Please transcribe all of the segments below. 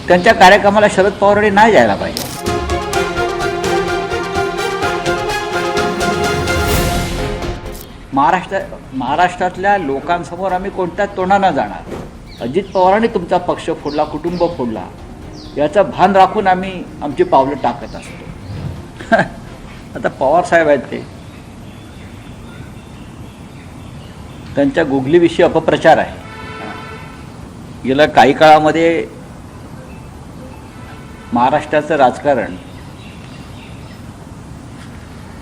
त्यांच्या कार्यक्रमाला शरद पवारांनी नाही जायला पाहिजे. महाराष्ट्रातल्या लोकांसमोर आम्ही कोणत्या तोंडानं जाणार. अजित पवारांनी tuमचा पक्ष फोडला, कुटुंब फोडला, याचं भान राखून आम्ही आमची पावलं टाकत असतो. आता पवार साहेब आहेत ते, त्यांच्या गुगलीविषयी अपप्रचार आहे. गेल्या काही काळामध्ये महाराष्ट्राचं राजकारण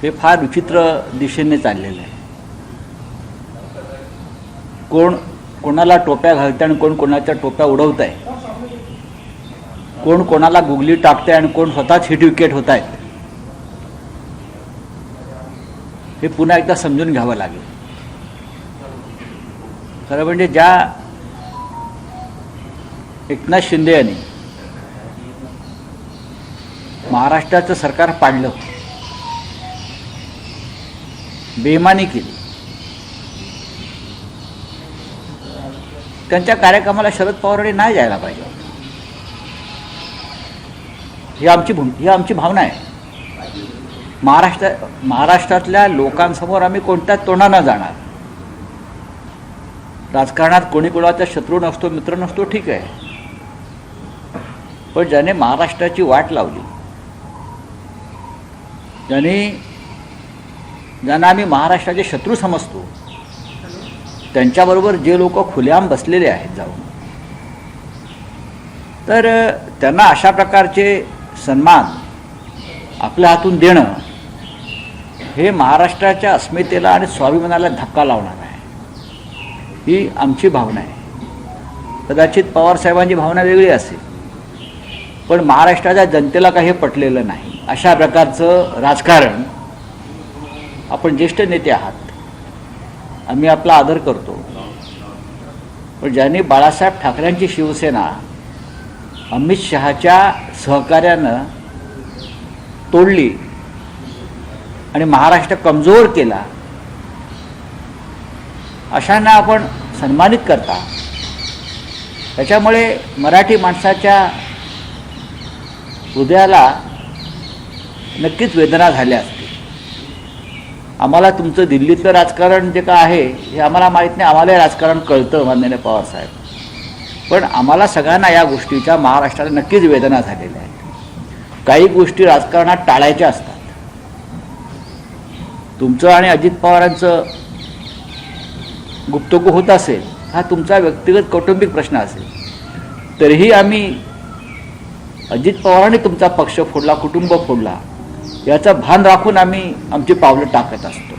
हे फार विचित्र दिशेने चाललेलं आहे. कोण कोणाला टोप्या घालते आणि कोण कोणाच्या टोप्या उडवत आहे, कोण कोणाला गुगली टाकते आणि कोण स्वतःच हिट विकेट होत आहेत, हे पुन्हा एकदा समजून घ्यावं लागेल. खरं म्हणजे ज्या एकनाथ शिंदे यांनी महाराष्ट्राचं सरकार पाडलं, बेईमानी केली, त्यांच्या कार्यक्रमाला शरद पवारांनी नाही जायला पाहिजे. ही आमची भावना आहे. महाराष्ट्रातल्या लोकांसमोर आम्ही कोणत्या तोंडानं जाणार. राजकारणात कोणी कोणाचा शत्रू नसतो, मित्र नसतो, ठीक आहे, पण ज्याने महाराष्ट्राची वाट लावली, ज्यांना आम्ही महाराष्ट्राचे शत्रू समजतो, त्यांच्याबरोबर जे लोक खुलेआम बसलेले आहेत जाऊन, तर त्यांना अशा प्रकारचे सन्मान आपल्या हातून देणं हे महाराष्ट्राच्या अस्मितेला आणि स्वाभिमानाला धक्का लावणार आहे. ही आमची भावना आहे. कदाचित पवारसाहेबांची भावना वेगळी असेल, पण महाराष्ट्राच्या जनतेला काही पटलेलं नाही. अशा प्रकारचं राजकारण, आपण ज्येष्ठ नेते आहात, आम्ही आपला आदर करतो, पण ज्यांनी बाळासाहेब ठाकरेंची शिवसेना अमित शहाच्या सहकार्यानं तोडली आणि महाराष्ट्र कमजोर केला, अशांना आपण सन्मानित करता. त्याच्यामुळे मराठी माणसाच्या हृदयाला नक्कीच वेदना झाल्या असतील. आम्हाला तुमचं दिल्लीतलं राजकारण जे काय आहे हे आम्हाला माहीत नाही, आम्हाला राजकारण कळतं माननीय पवारसाहेब, पण आम्हाला सगळ्यांना या गोष्टीच्या महाराष्ट्राला नक्कीच वेदना झालेल्या आहेत. काही गोष्टी राजकारणात टाळायच्या असतात. तुमचं आणि अजित पवारांचं गुप्तगू होत असेल, हा तुमचा व्यक्तिगत कौटुंबिक प्रश्न असेल, तरीही आम्ही अजित पवारांनी तुमचा पक्ष फोडला, कुटुंब फोडला, याचं भान राखून आम्ही आमची पावलं टाकत असतो.